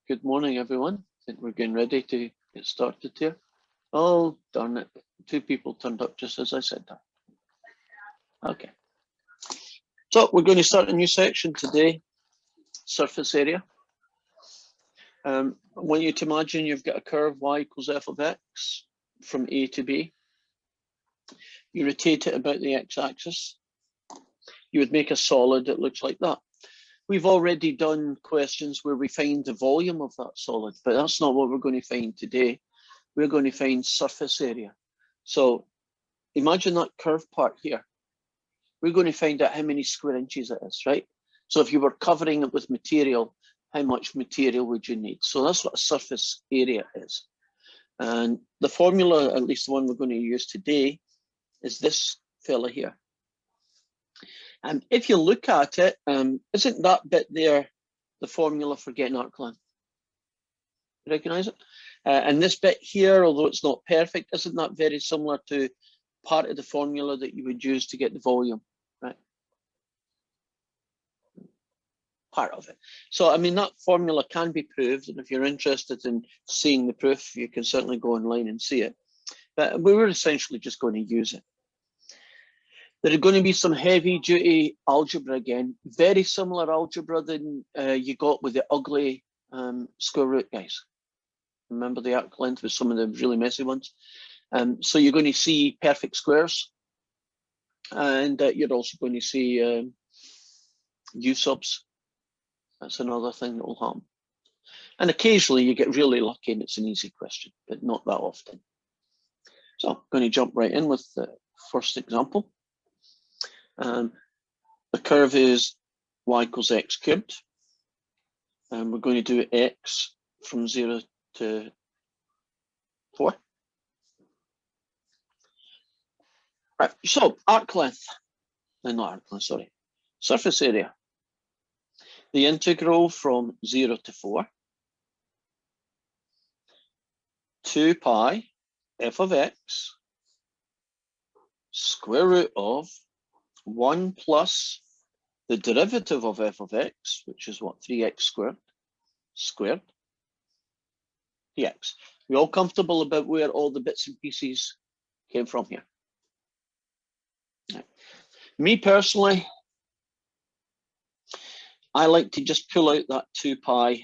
Good morning, everyone. I think we're getting ready to get started here. Oh, darn it. 2 people turned up just as I said that. Okay. So we're going to start a new section today, surface area. I want you to imagine you've got a curve y equals f of x from A to B. You rotate it about the x-axis. You would make a solid that looks like that. We've already done questions where we find the volume of that solid, but that's not what we're going to find today. We're going to find surface area. So imagine that curved part here. We're going to find out how many square inches it is, right? So if you were covering it with material, how much material would you need? So that's what a surface area is. And the formula, at least the one we're going to use today, is this fella here. And if you look at it, isn't that bit there the formula for getting arc length? Recognize it? And this bit here, although it's not perfect, isn't that very similar to part of the formula that you would use to get the volume, right? Part of it. So, I mean, that formula can be proved, and if you're interested in seeing the proof, you can certainly go online and see it. But we were essentially just going to use it. There are going to be some heavy duty algebra again, very similar algebra than you got with the ugly square root guys. Remember the arc length with some of the really messy ones. So you're going to see perfect squares, and you're also going to see U subs. That's another thing that will happen. And occasionally you get really lucky and it's an easy question, but not that often. So I'm going to jump right in with the first example. The curve is y equals x cubed. And we're going to do x from 0 to 4. Right, so arc length, not arc length, sorry, surface area. The integral from 0 to 4, 2 pi f of x square root of 1 plus the derivative of f of x, which is what, 3x squared, dx. We all comfortable about where all the bits and pieces came from here? Me personally, I like to just pull out that 2 pi.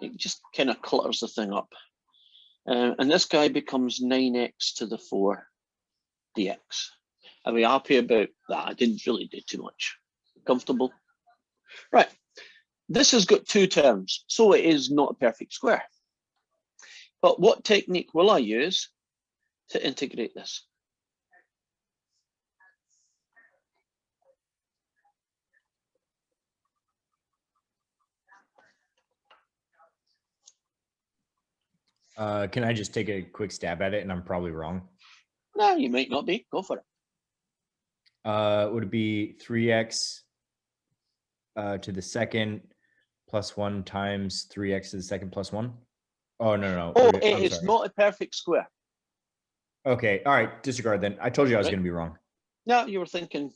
It just kind of clutters the thing up. And this guy becomes 9x to the 4 dx. Are we happy about that? I didn't really do too much. Comfortable? Right. This has got 2 terms, so it is not a perfect square. But what technique will I use to integrate this? Can I just take a quick stab at it? And I'm probably wrong. No, you might not be. Go for it. Would it be 3x to the second plus 1 times 3x to the second plus 1? Oh, no. Oh, it's not a perfect square. Okay. All right. Disregard then. I told you I was going to be wrong. No, you were thinking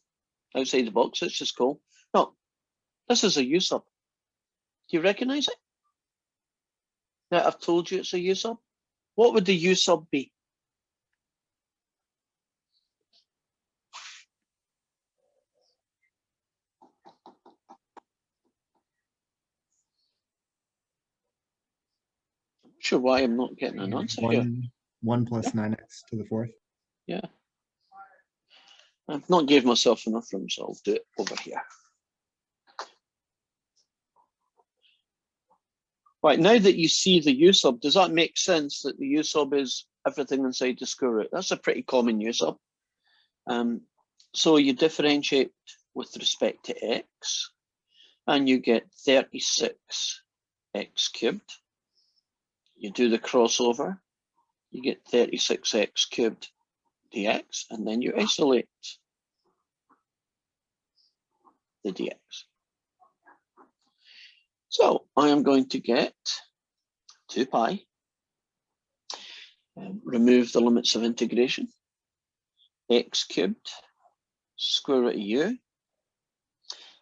outside the box. It's just cool. No, this is a U sub. Do you recognize it? Now, I've told you it's a U sub. What would the U sub be? I'm not sure why I'm not getting an answer here. 1 plus 9x to the 4th. Yeah. I've not gave myself enough room, so I'll do it over here. Right, now that you see the U sub, does that make sense that the U sub is everything inside the square root? That's a pretty common U sub. So you differentiate with respect to x, and you get 36x cubed. You do the crossover, you get 36x cubed dx, and then you isolate the dx. So I am going to get 2 pi, remove the limits of integration, x cubed square root of u.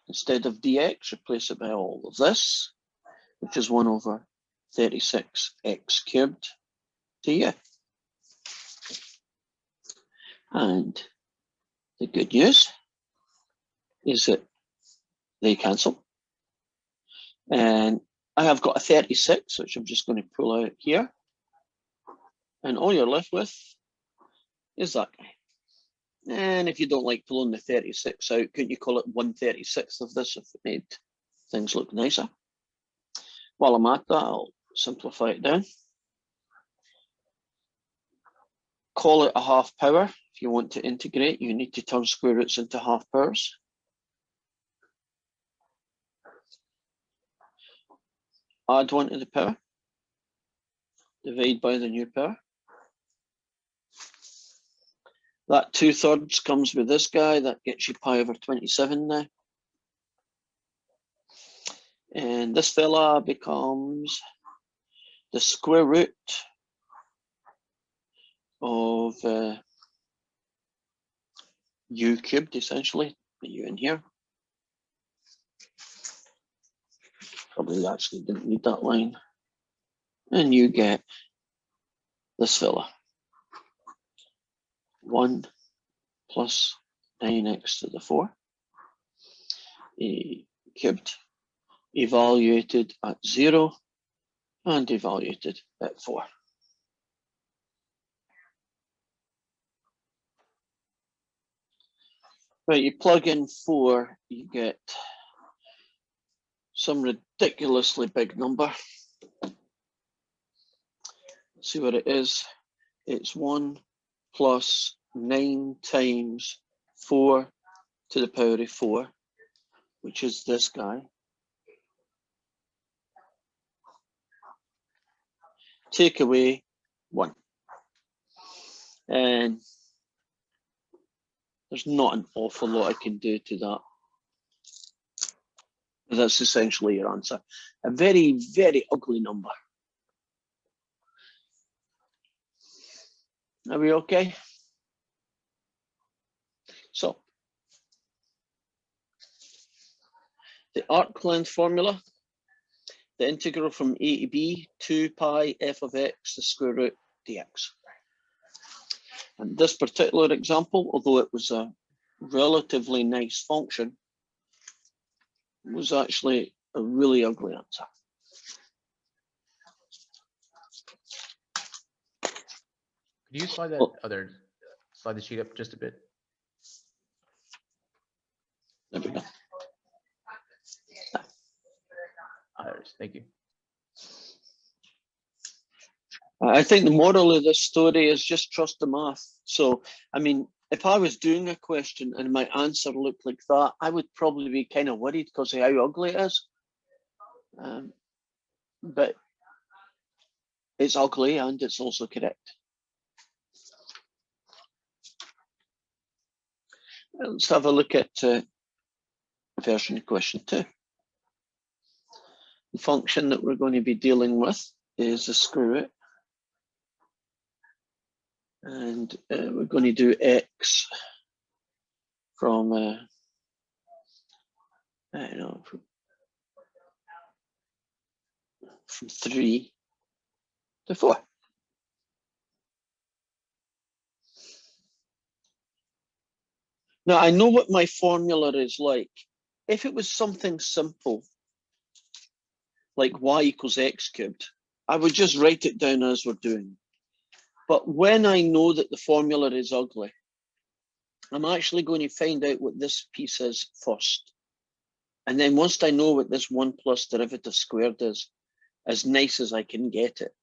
Instead of dx, replace it by all of this. which is 1 over 36x cubed to u. And the good news is that they cancel. And I have got a 36, which I'm just going to pull out here. And all you're left with is that guy. And if you don't like pulling the 36 out, couldn't you call it 1/36 of this if it made things look nicer? While I'm at that, I'll simplify it down. Call it a half power. If you want to integrate, you need to turn square roots into half powers. Add 1 to the power. Divide by the new power. That 2/3 comes with this guy. That gets you pi over 27 now. And this fella becomes the square root of u cubed, essentially, the u in here. Probably actually didn't need that line. And you get this fella. 1 plus 9x to the 4 cubed, evaluated at 0 and evaluated at 4. Right, you plug in 4, you get some ridiculously big number. Let's see what it is. It's 1 plus 9 times 4 to the power of 4, which is this guy. Take away 1. And there's not an awful lot I can do to that. That's essentially your answer. A very, very ugly number. Are we okay? So, the arc length formula, the integral from a to b, 2 pi f of x, the square root dx. And this particular example, although it was a relatively nice function, was actually a really ugly answer. Could you slide that slide the sheet up just a bit? There we go. Thank you. I think the moral of this story is just trust the math. So, I mean, if I was doing a question and my answer looked like that, I would probably be kind of worried because of how ugly it is. But it's ugly and it's also correct. Let's have a look at version of question 2. The function that we're going to be dealing with is the square root. And we're going to do x from, I don't know, from 3 to 4. Now, I know what my formula is like. If it was something simple, like y equals x cubed, I would just write it down as we're doing. But when I know that the formula is ugly, I'm actually going to find out what this piece is first. And then once I know what this 1 plus derivative squared is, as nice as I can get it,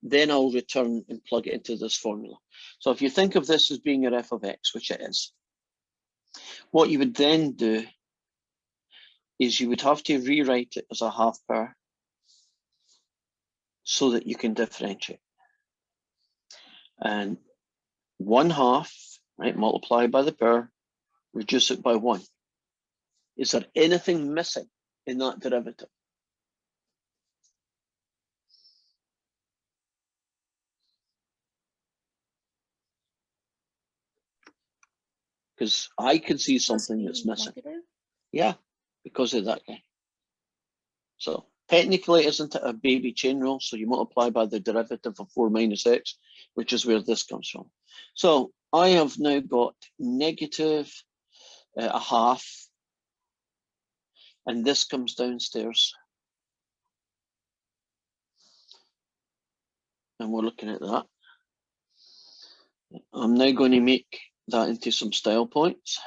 then I'll return and plug it into this formula. So if you think of this as being your f of x, which it is, what you would then do is you would have to rewrite it as a half power so that you can differentiate. And 1/2, right, multiply by the power, reduce it by 1. Is there anything missing in that derivative? Because I can see something that's missing. Negative? Yeah, because of that guy. So Technically, isn't it a baby chain rule? So you multiply by the derivative of 4 minus x, which is where this comes from. So I have now got negative a half, and this comes downstairs. And we're looking at that. I'm now going to make that into some style points.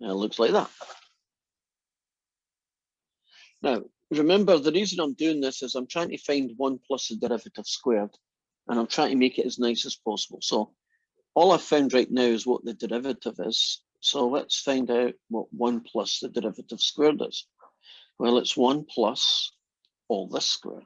And it looks like that. Now, remember, the reason I'm doing this is I'm trying to find 1 plus the derivative squared, and I'm trying to make it as nice as possible. So all I've found right now is what the derivative is. So let's find out what 1 plus the derivative squared is. Well, it's 1 plus all this squared.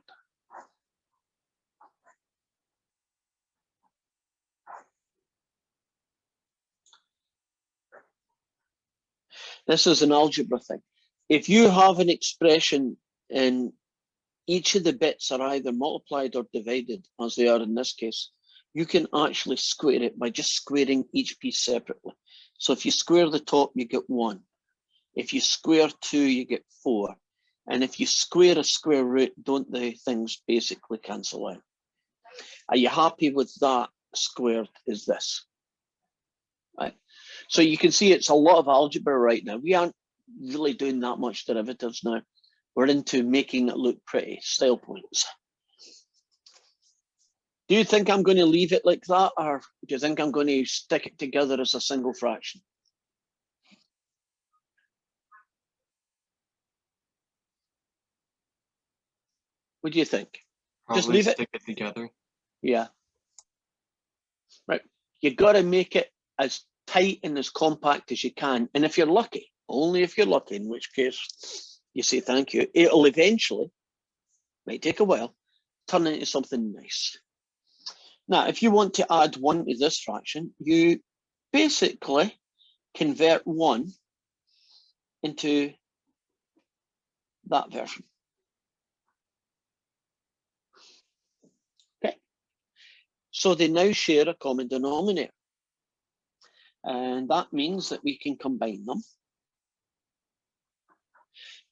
This is an algebra thing. If you have an expression and each of the bits are either multiplied or divided, as they are in this case, you can actually square it by just squaring each piece separately. So if you square the top, you get 1. If you square 2, you get 4. And if you square a square root, don't the things basically cancel out? Are you happy with that squared is this? Right. So you can see it's a lot of algebra right now. We aren't really doing that much derivatives now. We're into making it look pretty, style points. Do you think I'm going to leave it like that, or do you think I'm going to stick it together as a single fraction? What do you think? Probably Just leave it? stick it together. Yeah. Right. You got to make it as tight and as compact as you can. And if you're lucky, only if you're lucky, in which case you say thank you, it'll eventually, might take a while, turn into something nice. Now, if you want to add 1 to this fraction, you basically convert 1 into that version. Okay. So they now share a common denominator. And that means that we can combine them.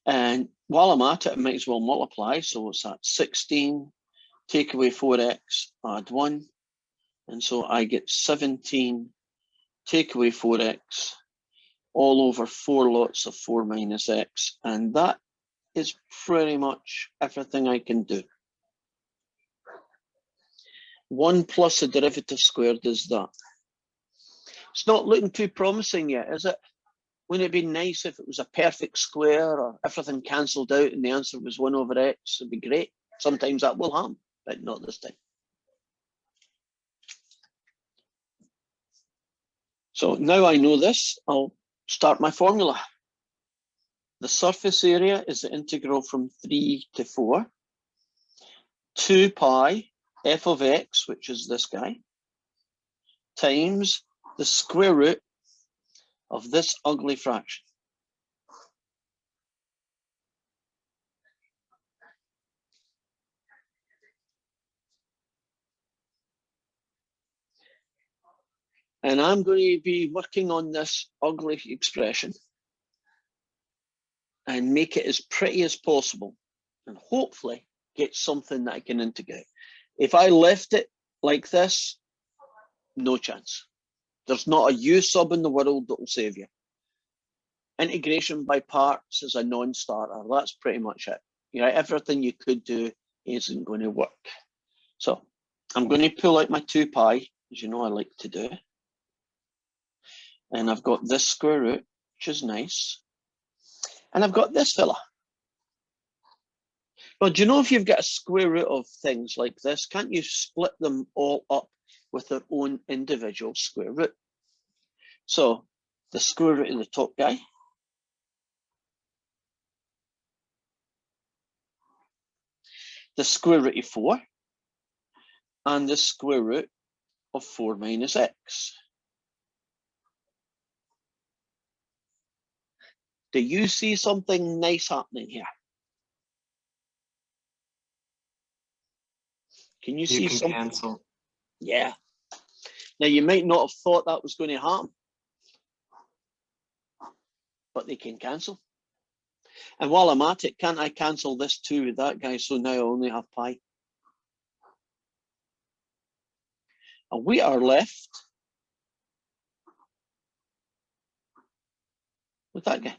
And while I'm at it, I might as well multiply. So it's at 16, take away 4x, add 1. And so I get 17, take away 4x, all over 4 lots of 4 minus x. And that is pretty much everything I can do. 1 plus the derivative squared is that. It's not looking too promising yet, is it? Wouldn't it be nice if it was a perfect square or everything cancelled out and the answer was 1 over x? It'd be great. Sometimes that will happen, but not this time. So now I know this, I'll start my formula. The surface area is the integral from 3 to 4, 2 pi f of x, which is this guy, times the square root of this ugly fraction. And I'm going to be working on this ugly expression and make it as pretty as possible and hopefully get something that I can integrate. If I left it like this, no chance. There's not a U sub in the world that will save you. Integration by parts is a non-starter. That's pretty much it. You know, everything you could do isn't going to work. So I'm going to pull out my 2 pi, as you know I like to do. And I've got this square root, which is nice. And I've got this fella. Well, do you know if you've got a square root of things like this, can't you split them all up with their own individual square root? So the square root of the top guy, the square root of 4, and the square root of 4 minus x. Do you see something nice happening here? Can you see You can something? cancel. Yeah. Now you might not have thought that was going to happen, but they can cancel. And while I'm at it, can't I cancel this 2 with that guy? So now I only have pi. And we are left with that guy.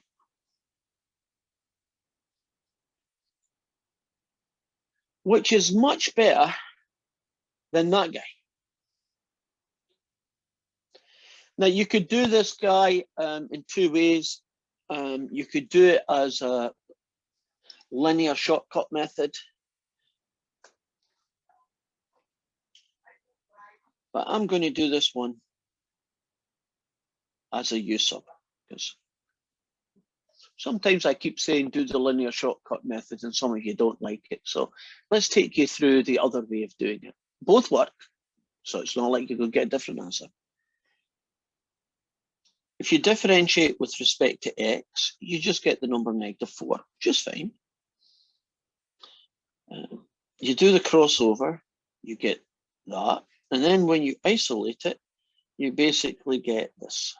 Which is much better than that guy. Now you could do this guy in 2 ways. You could do it as a linear shortcut method. But I'm going to do this one as a U sub, because sometimes I keep saying do the linear shortcut method and some of you don't like it. So let's take you through the other way of doing it. Both work, so it's not like you could get a different answer. If you differentiate with respect to x, you just get the number -4, just fine. You do the crossover, you get that. And then when you isolate it, you basically get this.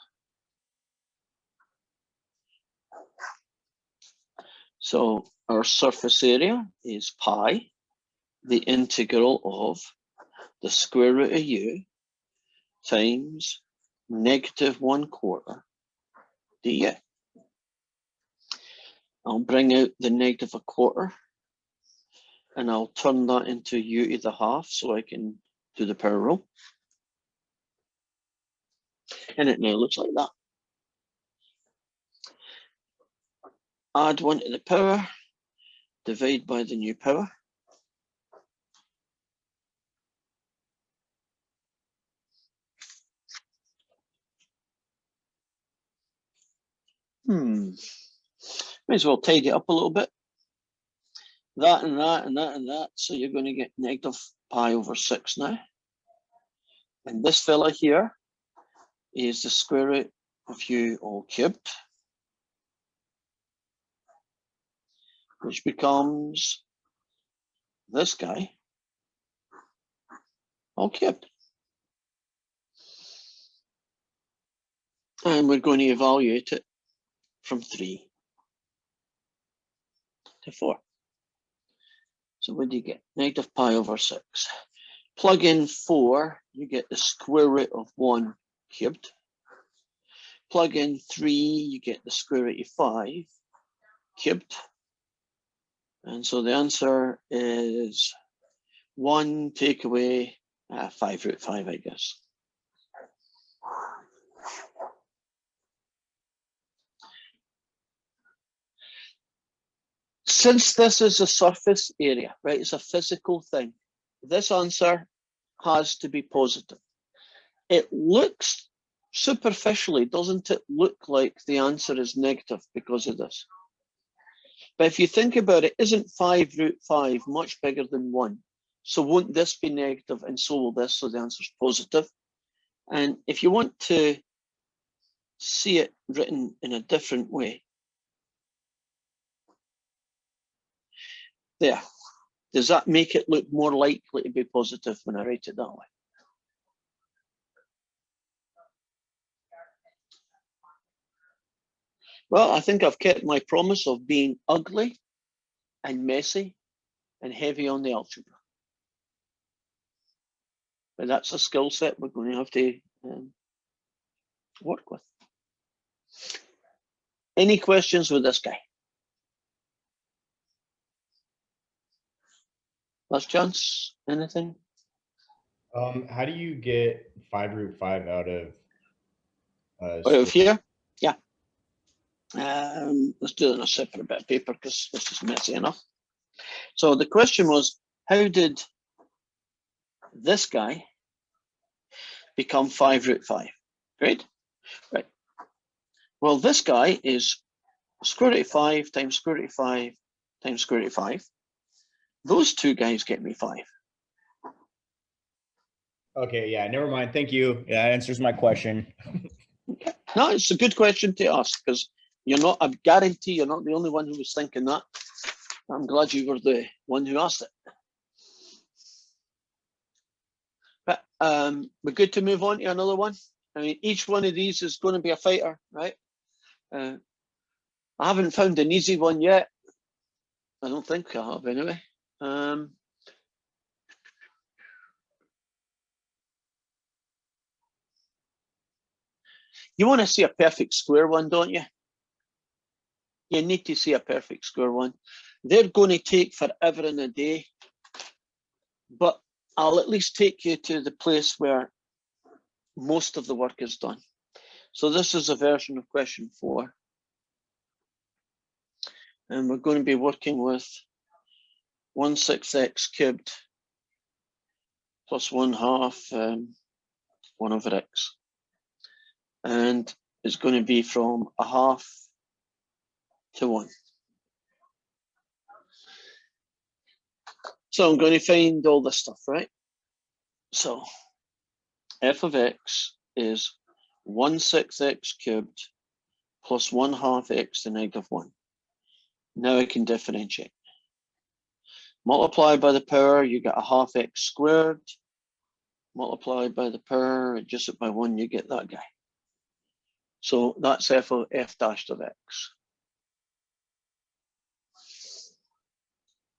So our surface area is pi, the integral of the square root of u times -1/4 du. I'll bring out the -1/4 and I'll turn that into u to the half so I can do the power rule. And it now looks like that. Add 1 to the power, divide by the new power. May as well tidy it up a little bit. That and that and that and that. So you're going to get -pi/6 now. And this fella here is the square root of u all cubed, which becomes this guy all cubed. And we're going to evaluate it from 3 to 4. So what do you get? -pi/6. Plug in 4, you get the square root of 1 cubed. Plug in 3, you get the square root of 5 cubed. And so the answer is 1 take away 5√5, I guess. Since this is a surface area, right, it's a physical thing, this answer has to be positive. It looks superficially, doesn't it look like the answer is negative because of this? But if you think about it, isn't 5√5 much bigger than 1? So won't this be negative and so will this, so the answer is positive. And if you want to see it written in a different way, there. Does that make it look more likely to be positive when I write it that way? Well, I think I've kept my promise of being ugly and messy and heavy on the algebra. But that's a skill set we're going to have to work with. Any questions with this guy? Last chance, anything? How do you get 5√5 out of? Out of here? Yeah. Let's do it on a separate bit of paper because this is messy enough. So the question was, how did this guy become 5√5? Great. Right. Well, this guy is square root of 5 times square root of 5 times square root of 5. Those two guys get me 5. Okay, yeah, never mind. Thank you. Yeah, that answers my question. Okay. No, it's a good question to ask because you're not, I guarantee you're not the only one who was thinking that. I'm glad you were the one who asked it. But we're good to move on to another one. I mean, each one of these is going to be a fighter, right? I haven't found an easy one yet. I don't think I have anyway. You want to see a perfect square one, don't you? You need to see a perfect square one. They're going to take forever and a day, but I'll at least take you to the place where most of the work is done. So this is a version of question 4. And we're going to be working with 1/6 cubed plus 1/2 1 over x. And it's going to be from 1/2 to 1. So I'm going to find all this stuff, right? So f of x is 1/6 x cubed plus 1/2 x to negative 1. Now I can differentiate. Multiply by the power, you get 1/2 x squared. Multiply by the power, adjust it by 1, you get that guy. So that's f of f dashed of x.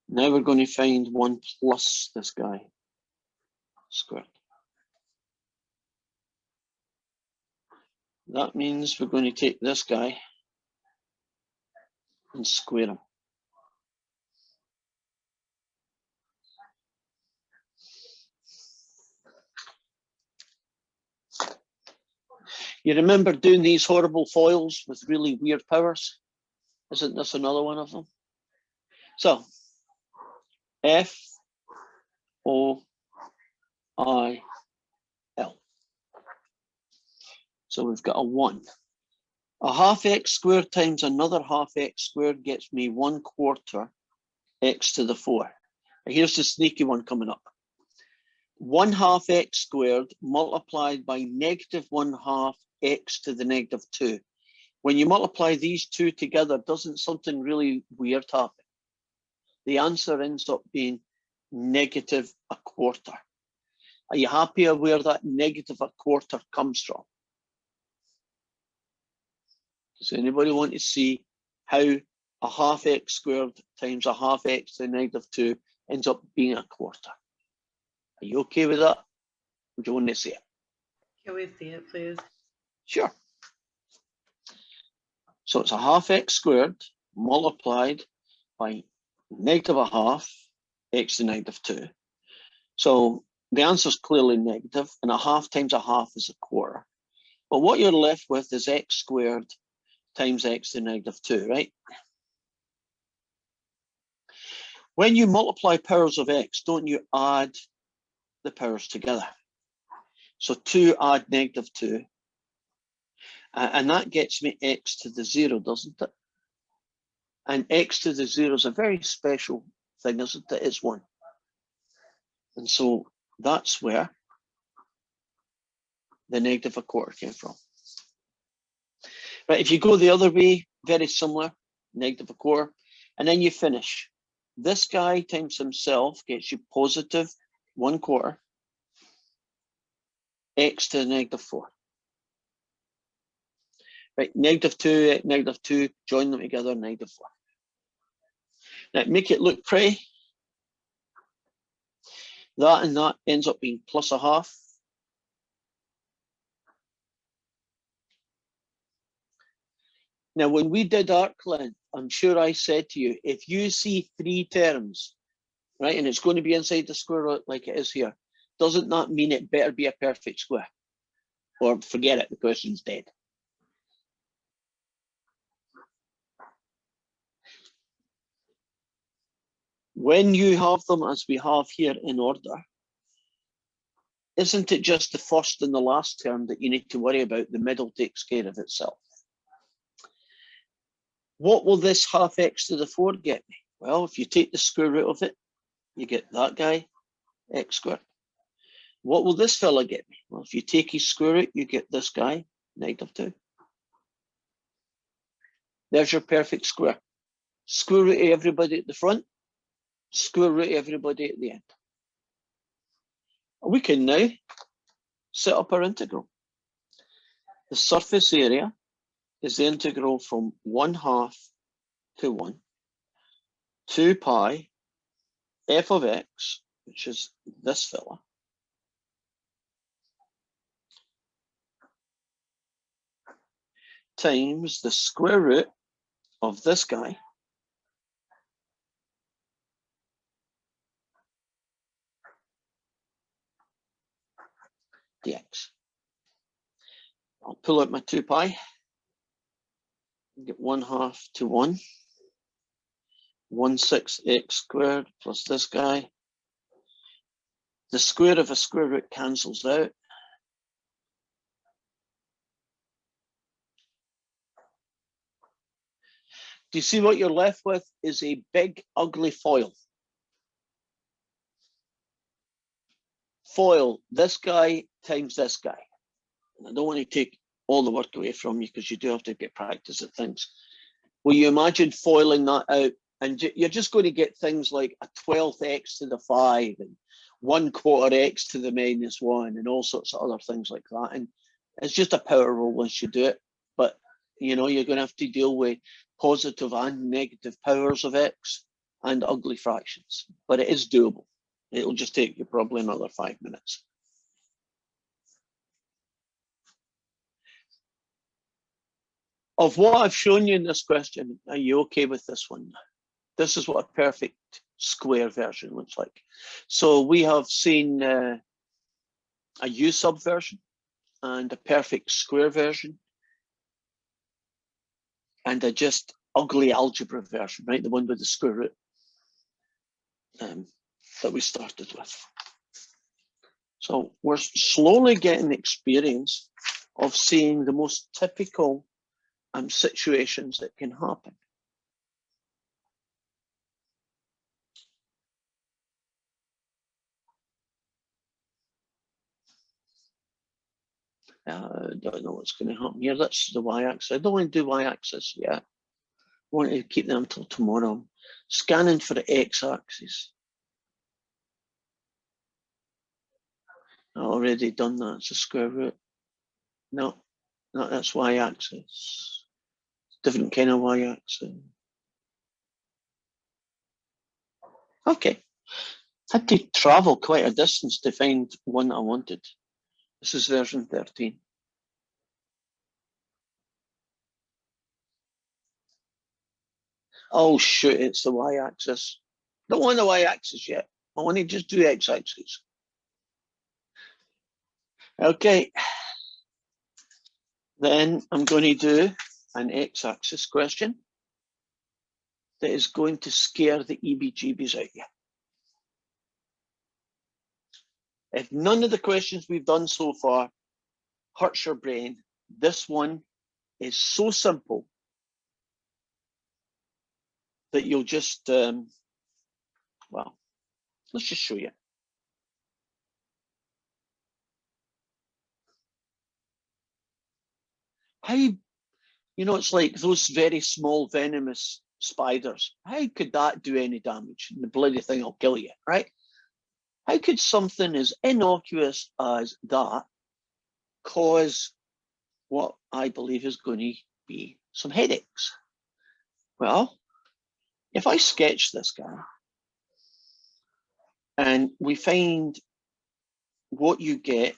Now we're going to find 1 plus this guy squared. That means we're going to take this guy and square him. You remember doing these horrible foils with really weird powers? Isn't this another one of them? So, F O I L. So we've got a 1. 1/2 x squared times another 1/2 x squared gets me 1/4 x to the 4. Now here's the sneaky one coming up. 1/2 x squared multiplied by negative 1/2 x to the negative 2. When you multiply these two together, doesn't something really weird happen? The answer ends up being negative 1/4. Are you happy where that negative 1/4 comes from? Does anybody want to see how 1/2 x squared times 1/2 x to the negative 2 ends up being 1/4? Are you okay with that? Would you want to see it? Can we see it, please? Sure. So it's 1/2 x squared multiplied by negative 1/2 x to negative 2. So the answer is clearly negative, and 1/2 times 1/2 is 1/4. But what you're left with is x squared times x to negative 2, right? When you multiply powers of x, don't you add the powers together? So 2 add negative 2. And that gets me x to the 0, doesn't it? And x to the 0 is a very special thing, isn't it? It's 1. And so that's where the negative 1/4 came from. Right, if you go the other way, very similar, negative 1/4, and then you finish. This guy times himself gets you positive 1/4 x to the negative 4. Right, negative 2, negative 2, join them together, negative 4. Now make it look pretty. That and that ends up being plus 1/2. Now, when we did arc length, I'm sure I said to you, if you see 3 terms, right, and it's going to be inside the square root like it is here, doesn't that mean it better be a perfect square? Or forget it, the question's dead. When you have them as we have here in order, isn't it just the first and the last term that you need to worry about? The middle takes care of itself. What will this 1/2 x to the 4 get me? Well, if you take the square root of it, you get that guy, x squared. What will this fella get me? Well, if you take his square root, you get this guy, negative 2. There's your perfect square. Square root of everybody at the front, square root of everybody at the end. We can now set up our integral. The surface area is the integral from 1/2 to 1, 2 pi f of x, which is this fella, times the square root of this guy dx. I'll pull out my 2 pi, get 1/2 to 1, 1/6 x squared plus this guy. The square of a square root cancels out. Do you see what you're left with is a big, ugly foil? Foil, this guy times this guy. And I don't want to take all the work away from you because you do have to get practice at things. Will you imagine foiling that out? And you're just going to get things like a 12th x to the 5 and 1/4 x to the -1 and all sorts of other things like that. And it's just a power rule once you do it. But, you know, you're going to have to deal with positive and negative powers of x and ugly fractions. But it is doable. It'll just take you probably another 5 minutes. Of what I've shown you in this question, are you okay with this one? This is what a perfect square version looks like. So we have seen a U sub version and a perfect square version and a just ugly algebra version, right? The one with the square root that we started with. So we're slowly getting experience of seeing the most typical situations that can happen. I don't know what's going to happen here. That's the y-axis. I don't want to do y-axis yet. I want to keep them until tomorrow. I'm scanning for the x-axis. I've already done that. It's a square root. No, that's y-axis. Different kind of y-axis. Okay. Had to travel quite a distance to find one I wanted. This is version 13. Oh shoot, it's the y-axis. Don't want the y-axis yet. I want to just do x-axis. Okay. Then I'm going to do an x-axis question that is going to scare the EBGBs out of you. If none of the questions we've done so far hurts your brain, this one is so simple that you'll just, well, let's just show you. How, you know, it's like those very small venomous spiders. How could that do any damage? And the bloody thing will kill you, right? How could something as innocuous as that cause what I believe is going to be some headaches? Well, if I sketch this guy and we find what you get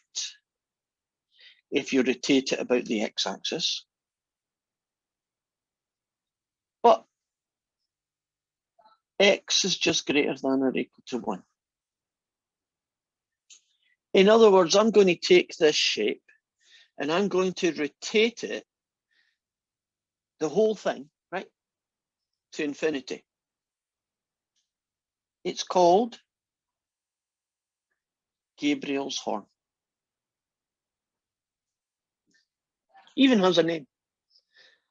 if you rotate it about the x-axis, but x is just greater than or equal to 1. In other words, I'm going to take this shape and I'm going to rotate it, the whole thing, right, to infinity. It's called Gabriel's horn. Even has a name.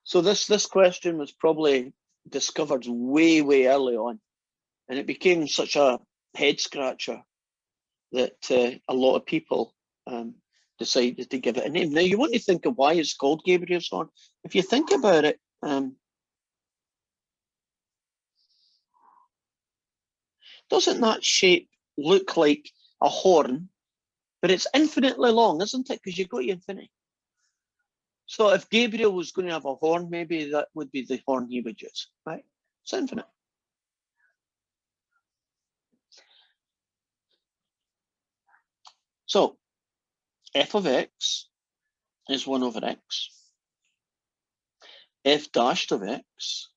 So this question was probably discovered way early on, and it became such a head scratcher that a lot of people decided to give it a name. Now you want to think of why it's called Gabriel's horn. If you think about it, doesn't that shape look like a horn? But it's infinitely long, isn't it? Because you go to infinity. So if Gabriel was going to have a horn, maybe that would be the horn he would use, right? It's infinite. So f of x is 1 over x. F dashed of x,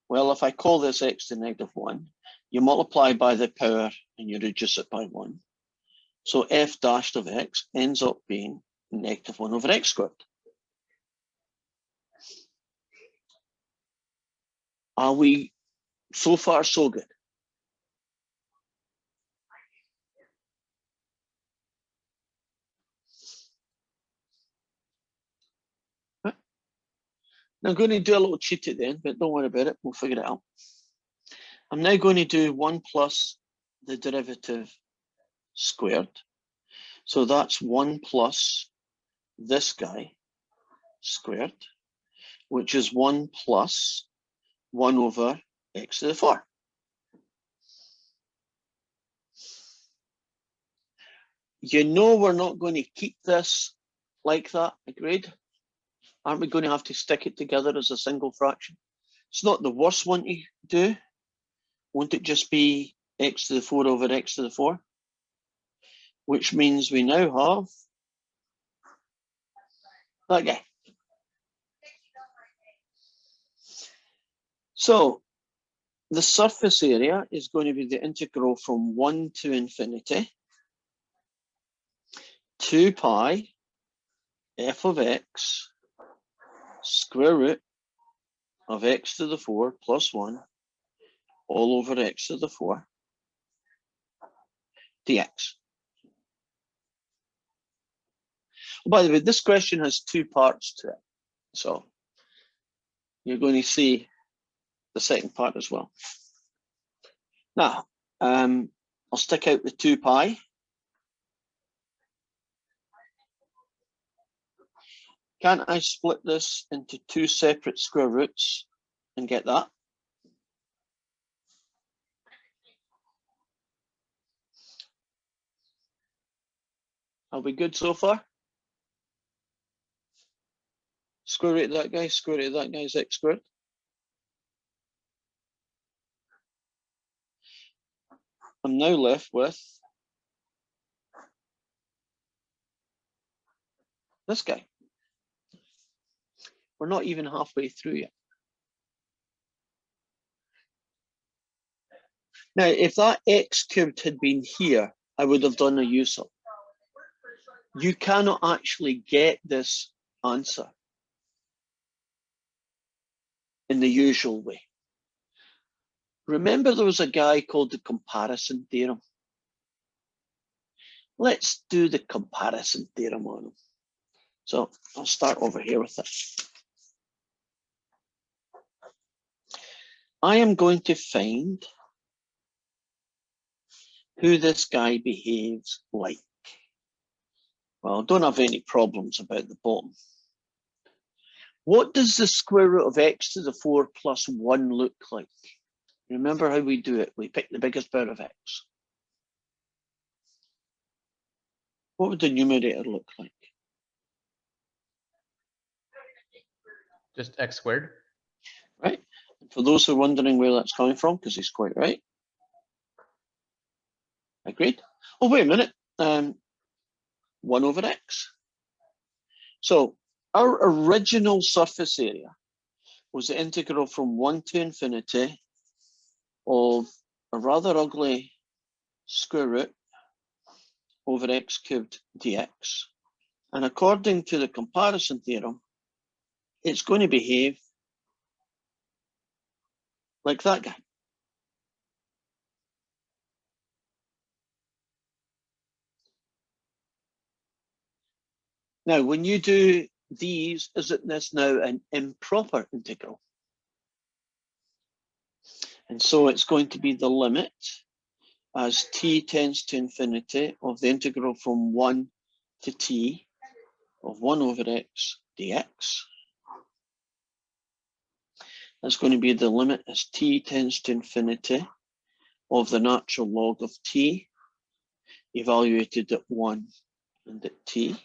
well, if I call this x to -1, you multiply by the power and you reduce it by 1. So f dashed of x ends up being -1 over x squared. Are we so far so good? Now I'm going to do a little cheat at the end, but don't worry about it. We'll figure it out. I'm now going to do 1 plus the derivative squared. So that's 1 plus this guy squared, which is 1 plus 1 over x to the 4. You know we're not going to keep this like that, agreed? Aren't we going to have to stick it together as a single fraction? It's not the worst one to do. Won't it just be x to the 4 over x to the 4? Which means we now have that guy. So the surface area is going to be the integral from 1 to infinity, 2 pi f of x square root of x to the 4 plus 1 all over x to the 4 dx. By the way, this question has 2 parts to it. So you're going to see the second part as well. Now, I'll stick out the 2 pi. Can't I split this into 2 separate square roots and get that? Are we good so far? Square root of that guy, square root of that guy is x squared. I'm now left with this guy. We're not even halfway through yet. Now, if that x cubed had been here, I would have done a use of. You cannot actually get this answer in the usual way. Remember, there was a guy called the comparison theorem. Let's do the comparison theorem on him. So I'll start over here with it. I am going to find who this guy behaves like. Well, I don't have any problems about the bottom. What does the square root of x to the 4 plus 1 look like? Remember how we do it? We pick the biggest power of x. What would the numerator look like? Just x squared. Right? For those who are wondering where that's coming from, because he's quite right. Agreed? Oh, wait a minute. 1 over x. So our original surface area was the integral from 1 to infinity of a rather ugly square root over x cubed dx. And according to the comparison theorem, it's going to behave like that guy. Now, when you do these, isn't this now an improper integral? And so it's going to be the limit as t tends to infinity of the integral from 1 to t of 1 over x dx. That's going to be the limit as t tends to infinity of the natural log of t evaluated at 1 and at t.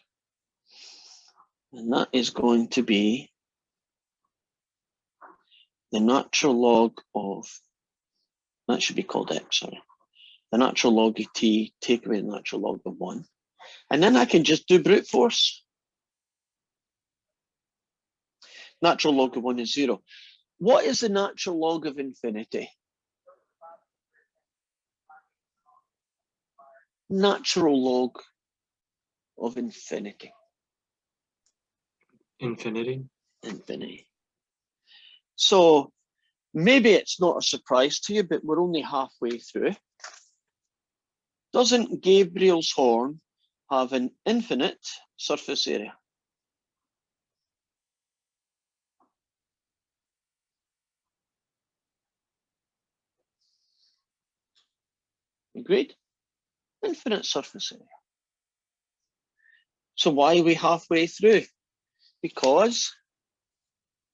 And that is going to be the natural log of, that should be called x, sorry. The natural log of t, take away the natural log of 1. And then I can just do brute force. Natural log of 1 is 0. What is the natural log of infinity? Natural log of infinity. Infinity. Infinity. So maybe it's not a surprise to you, but we're only halfway through. Doesn't Gabriel's horn have an infinite surface area? Agreed? Infinite surface area. So why are we halfway through? Because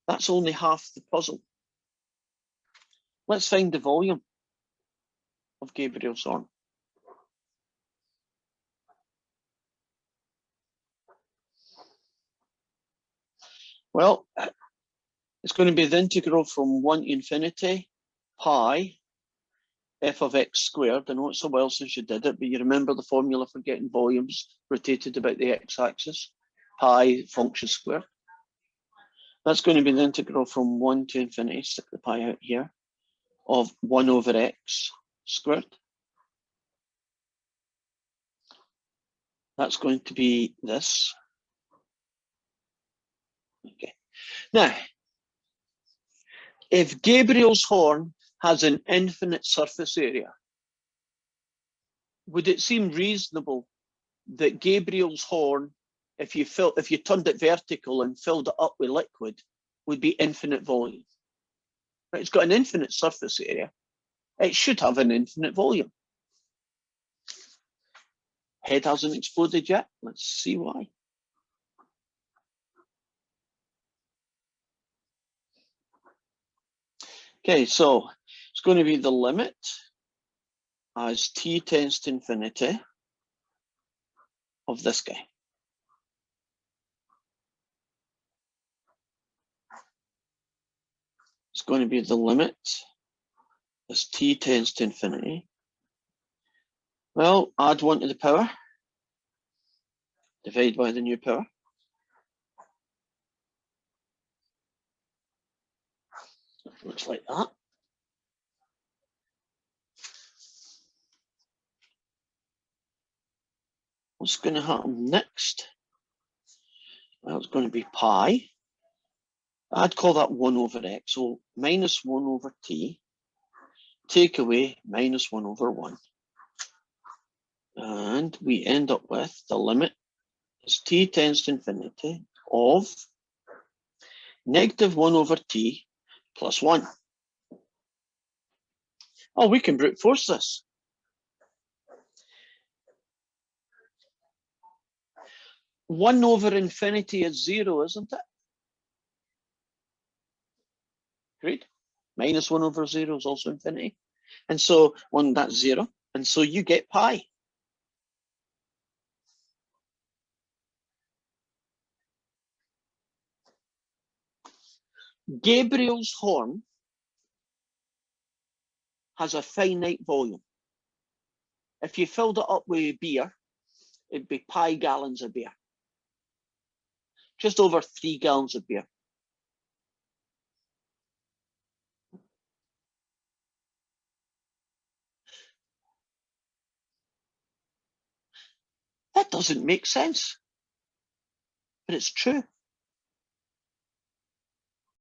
that's only half the puzzle. Let's find the volume of Gabriel's horn. Well, it's going to be the integral from 1 to infinity pi f of x squared. I know it's a while since you did it, but you remember the formula for getting volumes rotated about the x-axis, pi function squared. That's going to be the integral from 1 to infinity, stick the pi out here, of 1 over x squared. That's going to be this. Okay. Now, if Gabriel's horn has an infinite surface area, would it seem reasonable that Gabriel's horn, if you turned it vertical and filled it up with liquid, would be infinite volume? Right, it's got an infinite surface area. It should have an infinite volume. Head hasn't exploded yet. Let's see why. Okay, so it's going to be the limit as t tends to infinity of this guy. It's going to be the limit as t tends to infinity. Well, add 1 to the power, divide by the new power. Looks like that. What's going to happen next? Well, it's going to be pi. I'd call that 1 over x, so minus 1 over t, take away minus 1 over 1. And we end up with the limit as t tends to infinity of negative 1 over t plus 1. Oh, we can brute force this. One over infinity is 0, isn't it? Great. Minus 1 over 0 is also infinity. And so that's 0. And so you get pi. Gabriel's horn has a finite volume. If you filled it up with beer, it'd be pi gallons of beer. Just over 3 gallons of beer. That doesn't make sense, but it's true.